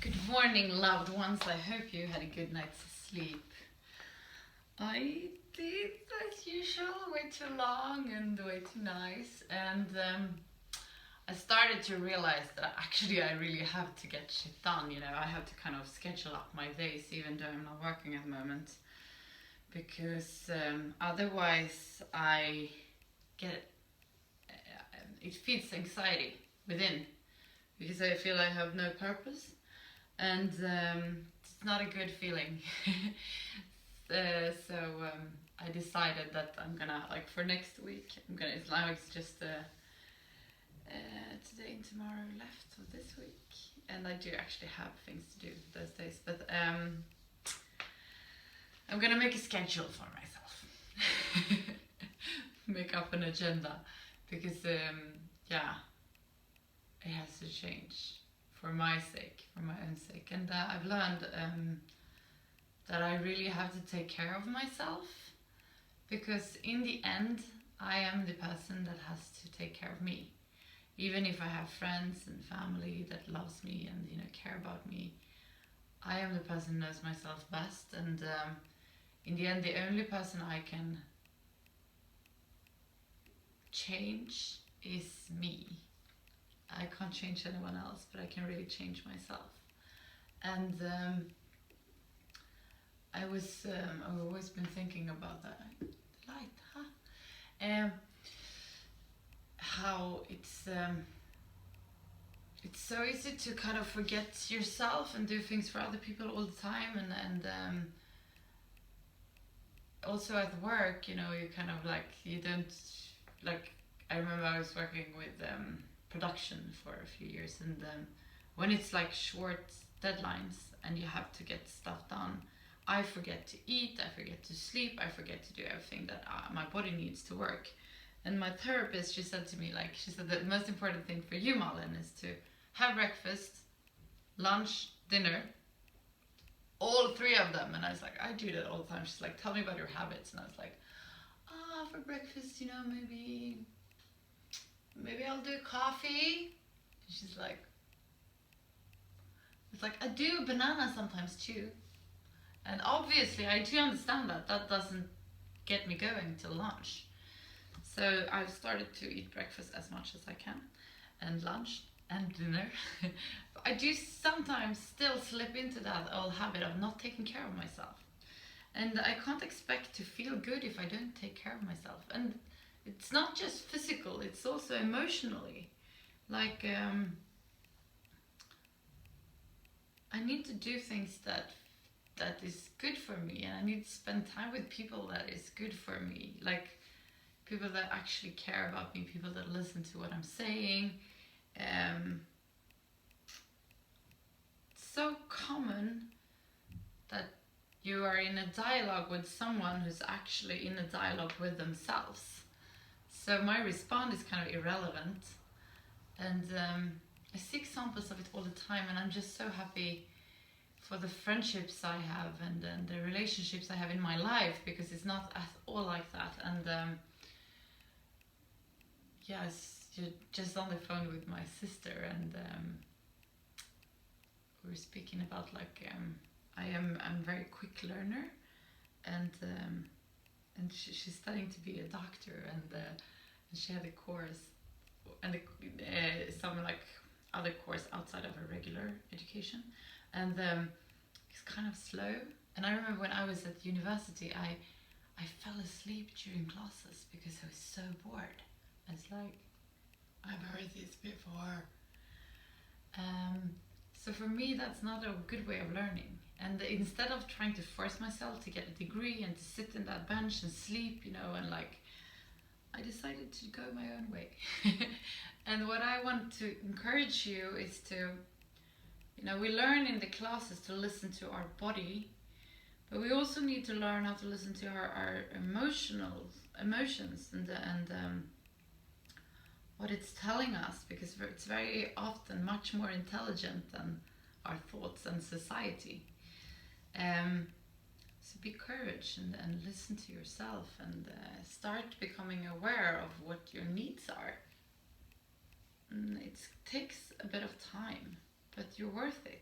Good morning, loved ones. I hope you had a good night's sleep. I did, as usual, way too long and way too nice. And I started to realize that actually I really have to get shit done. You know, I have to kind of schedule up my days, even though I'm not working at the moment. Because otherwise I get, it feeds anxiety within. Because I feel I have no purpose. And it's not a good feeling. So I decided that I'm gonna, like, for next week, it's now it's just today and tomorrow left of this week. And I do actually have things to do those days. But I'm gonna make a schedule for myself. Make up an agenda. Because, yeah, it has to change. For my sake, for my own sake. And I've learned that I really have to take care of myself, because in the end I am the person that has to take care of me. Even if I have friends and family that loves me and, you know, care about me, I am the person who knows myself best. And in the end, the only person I can change is me. I can't change anyone else, but I can really change myself. And I've always been thinking about that. Light, huh? How it's so easy to kind of forget yourself and do things for other people all the time, and also at work, you know, you kind of like, you don't, like, I remember I was working with production for a few years, and when it's like short deadlines and you have to get stuff done, I forget to eat, I forget to sleep, I forget to do everything that my body needs to work. And my therapist, she said to me, like, she said the most important thing for you, Malin, is to have breakfast, lunch, dinner, all three of them. And I was like, I do that all the time. She's like, tell me about your habits. And I was like, for breakfast, you know, maybe I'll do coffee. She's like, it's like, I do banana sometimes too. And obviously I do understand that. That doesn't get me going till lunch. So I've started to eat breakfast as much as I can. And lunch and dinner. I do sometimes still slip into that old habit of not taking care of myself. And I can't expect to feel good if I don't take care of myself. And it's not just physical, it's also emotionally. Like, I need to do things that is good for me, and I need to spend time with people that is good for me. Like, people that actually care about me, people that listen to what I'm saying. It's so common that you are in a dialogue with someone who's actually in a dialogue with themselves. So my response is kind of irrelevant, and I see examples of it all the time, and I'm just so happy for the friendships I have and the relationships I have in my life, because it's not at all like that. And yes, you're just on the phone with my sister, and we were speaking about, like, I'm a very quick learner, and she's studying to be a doctor, and she had a course and some, like, other course outside of her regular education, and it's kind of slow. And I remember when I was at university, I fell asleep during classes because I was so bored. It's like, I've heard this before. So for me, that's not a good way of learning. And instead of trying to force myself to get a degree and to sit in that bench and sleep, you know, and like, I decided to go my own way. And what I want to encourage you is to, you know, we learn in the classes to listen to our body, but we also need to learn how to listen to our emotions and what it's telling us, because it's very often much more intelligent than our thoughts and society. So be courage and listen to yourself, and start becoming aware of what your needs are. It takes a bit of time, but you're worth it.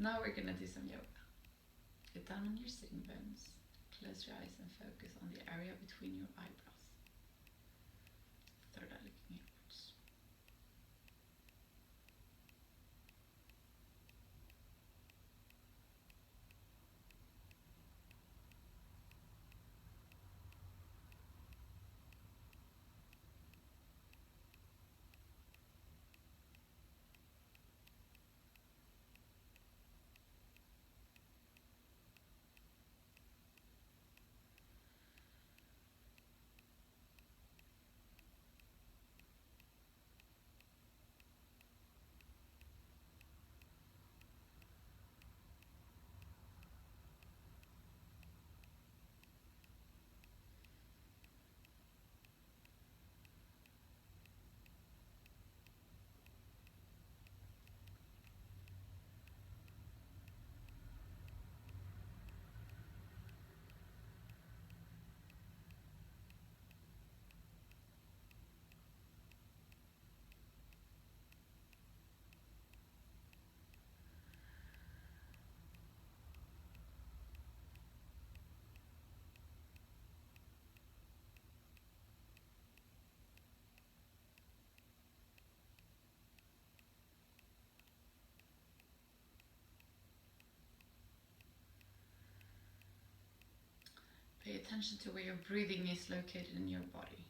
Now we're gonna do some yoga. Get down on your sitting bones, close your eyes and focus on the area between your eyebrows. Third eye looking inwards. Pay attention to where your breathing is located in your body.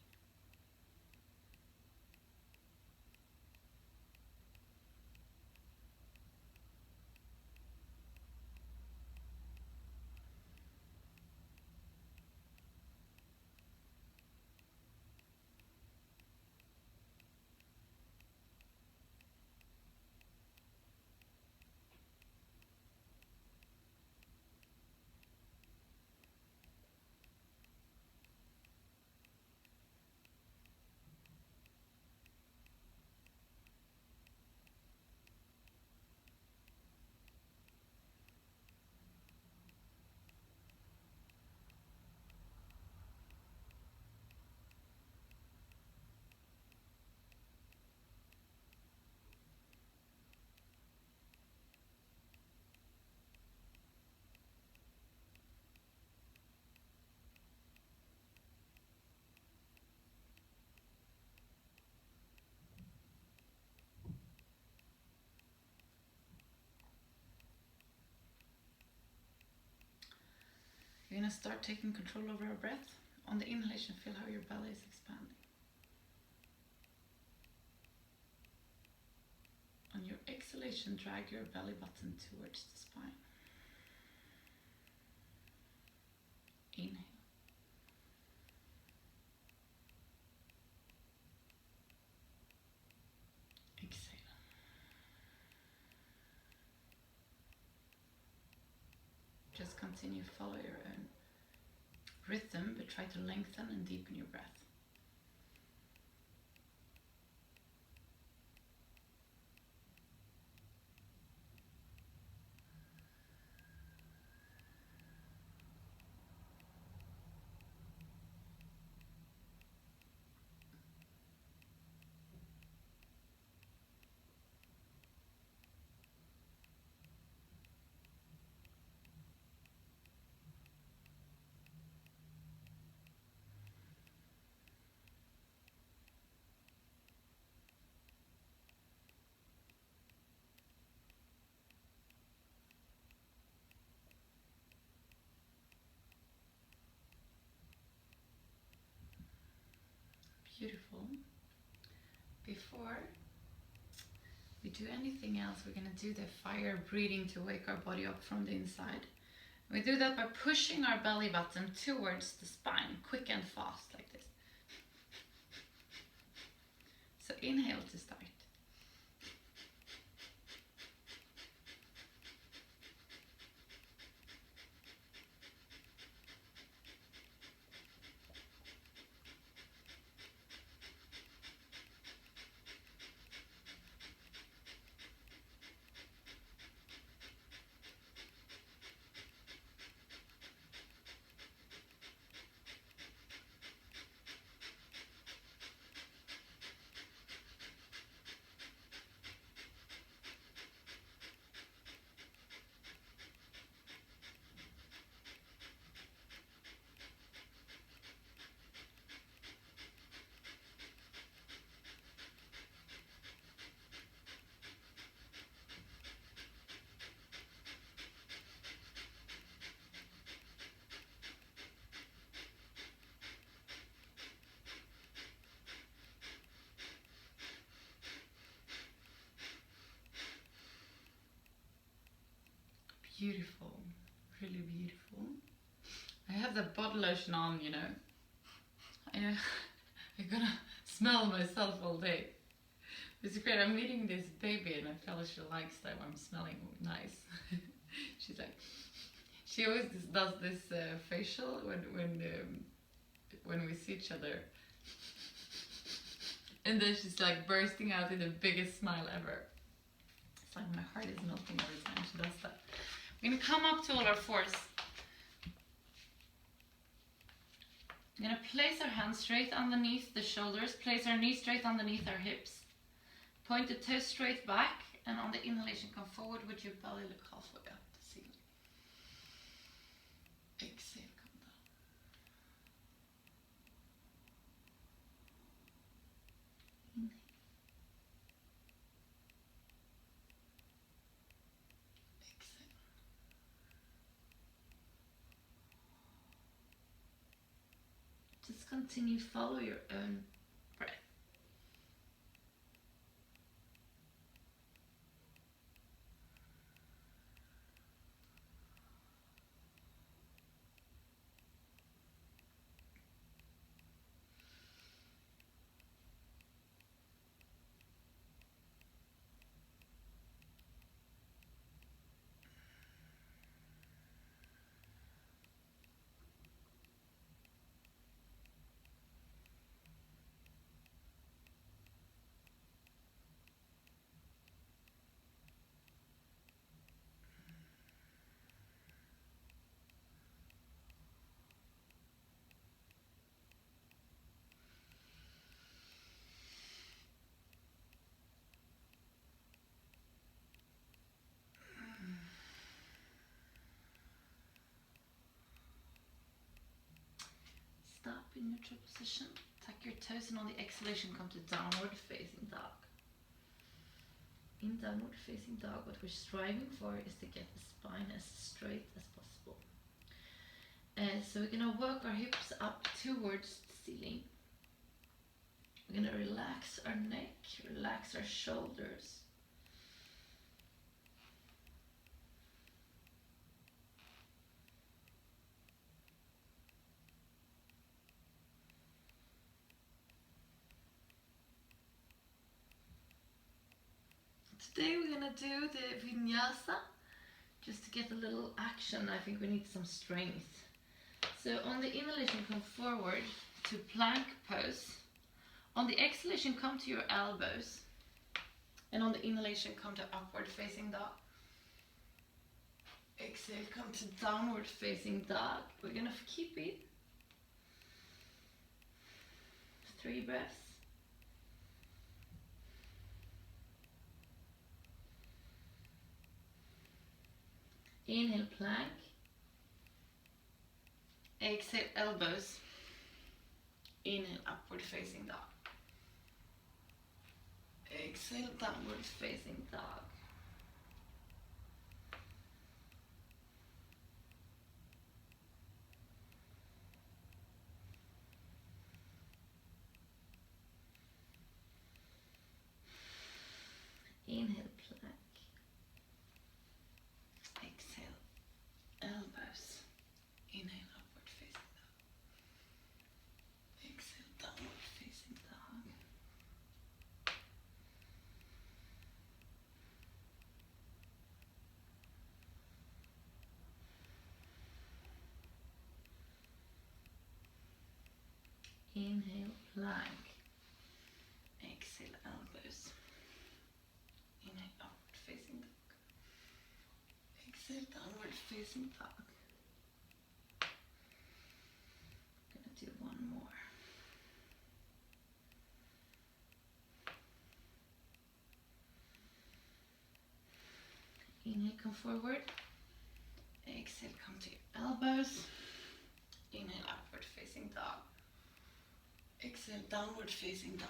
You're going to start taking control over our breath. On the inhalation, feel how your belly is expanding. On your exhalation, drag your belly button towards the spine. Inhale. Exhale. Just continue, follow your own rhythm, but try to lengthen and deepen your breath. Beautiful. Before we do anything else, we're going to do the fire breathing to wake our body up from the inside. We do that by pushing our belly button towards the spine, quick and fast, like this. So inhale to start. beautiful, really beautiful. I have the body lotion on, you know. I'm gonna smell myself all day. It's great. I'm meeting this baby and I feel she likes that I'm smelling nice. She's like, she always does this facial when we see each other. And then she's like bursting out in the biggest smile ever. It's like my heart is melting every time she does that. We're gonna come up to all our fours. We're gonna place our hands straight underneath the shoulders, place our knees straight underneath our hips. Point the toes straight back, and on the inhalation come forward with your belly, look halfway up the ceiling. Exhale, come down. Inhale. Exhale. Just continue, follow your own breath. Stop in neutral position. Tuck your toes, and on the exhalation come to downward facing dog. In downward facing dog, what we're striving for is to get the spine as straight as possible. So we're gonna work our hips up towards the ceiling. We're gonna relax our neck, relax our shoulders. Today we're gonna do the vinyasa, just to get a little action. I think we need some strength. So on the inhalation, come forward to plank pose. On the exhalation, come to your elbows. And on the inhalation, come to upward facing dog. Exhale, come to downward facing dog. We're gonna keep it. 3 breaths. Inhale, plank. Exhale, elbows. Inhale, upward facing dog. Exhale, downward facing dog. Inhale, plank. Exhale, elbows. Inhale, upward facing dog. Exhale, downward facing dog. Inhale, plank. Exhale, elbows. Inhale, upward facing dog. Exhale, downward facing dog. I'm gonna do one more. Inhale, come forward. Exhale, come to your elbows. Inhale, upward facing dog. Exhale, downward facing dog.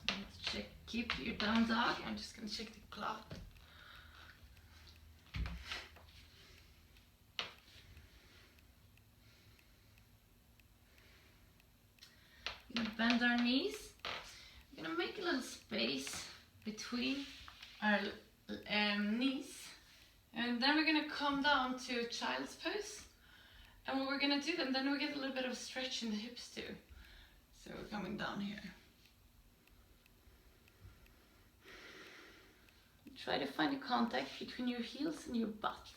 Let's check, keep your down dog. I'm just gonna check the clock. We're gonna bend our knees. We're gonna make a little space between our knees. And then we're going to come down to child's pose. And what we're going to do then we get a little bit of stretch in the hips too. So we're coming down here. Try to find a contact between your heels and your butt.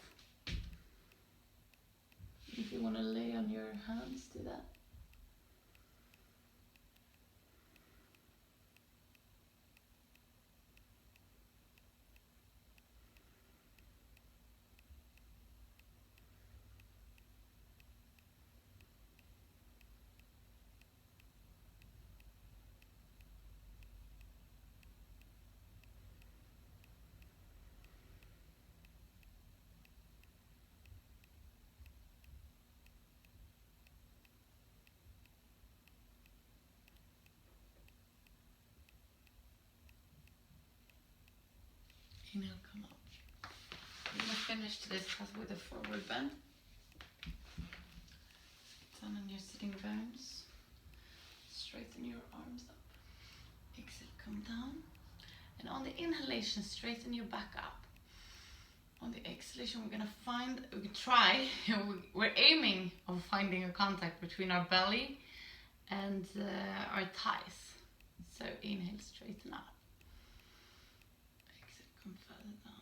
If you want to lay on your hands, do that. 15 will come up. I'm going to finish this class with a forward bend. Down on your sitting bones. Straighten your arms up. Exhale, come down. And on the inhalation, straighten your back up. On the exhalation, we're going to find, we try, we're aiming of finding a contact between our belly and our thighs. So inhale, straighten up. Exhale, come further down.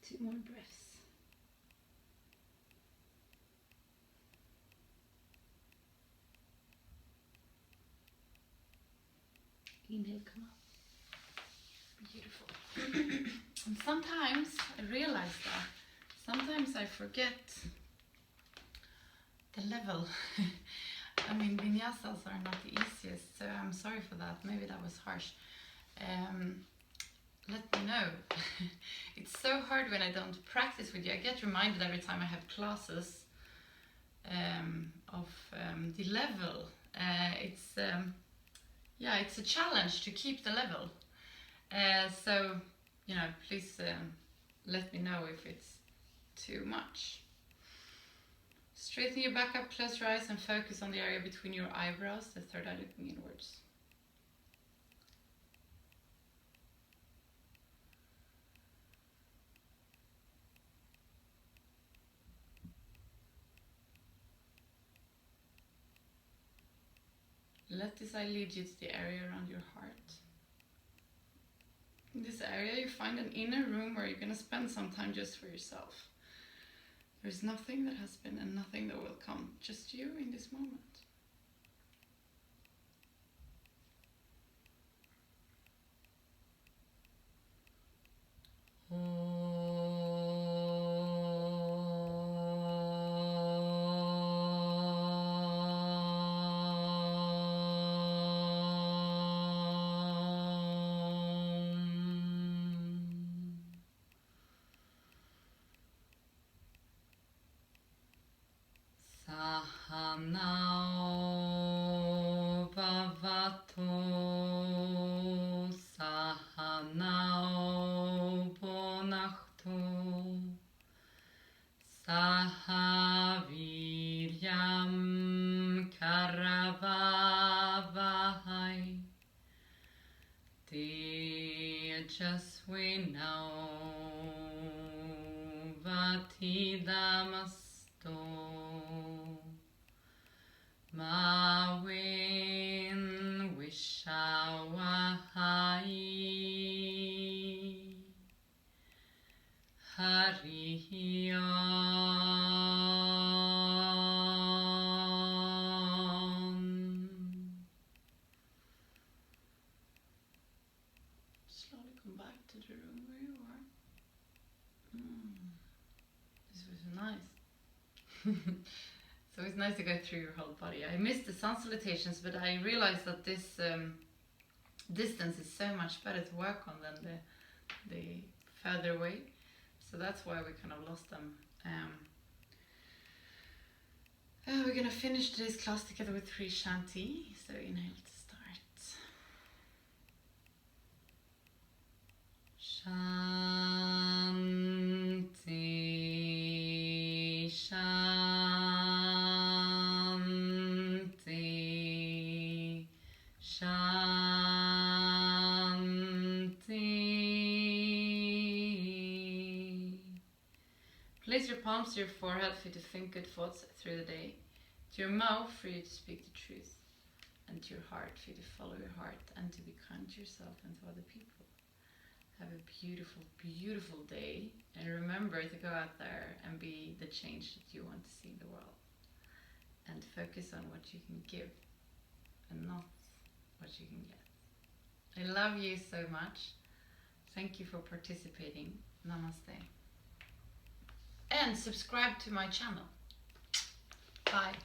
Two more breaths. Inhale, come up. Beautiful. And sometimes I realize that. Sometimes I forget the level. I mean, vinyasas are not the easiest, so I'm sorry for that. Maybe that was harsh. Let me know. It's so hard when I don't practice with you. I get reminded every time I have classes of the level. It's a challenge to keep the level. So, please let me know if it's too much. Straighten your back up, close your eyes and focus on the area between your eyebrows, the third eye looking inwards. Let this eye lead you to the area around your heart. In this area you find an inner room where you're going to spend some time just for yourself. There's nothing that has been and nothing that will come, just you in this moment. Sahanao bhavato, sahanao bhunakto, sahaviryam karavavahai, tejasvinao Mawin Wishawahai Harion. Nice. So it's nice to go through your whole body. I missed the sun salutations, but I realized that this distance is so much better to work on than the further away. So that's why we kind of lost them. We're gonna finish today's class together with 3 shanti. So inhale to start. Shanti, shanti, shanti. Place your palms to your forehead for you to think good thoughts through the day. To your mouth for you to speak the truth. And to your heart for you to follow your heart and to be kind to yourself and to other people. Have a beautiful, beautiful day. And remember to go out there and be the change that you want to see in the world. And focus on what you can give and not what you can get. I love you so much. Thank you for participating. Namaste. And subscribe to my channel. Bye.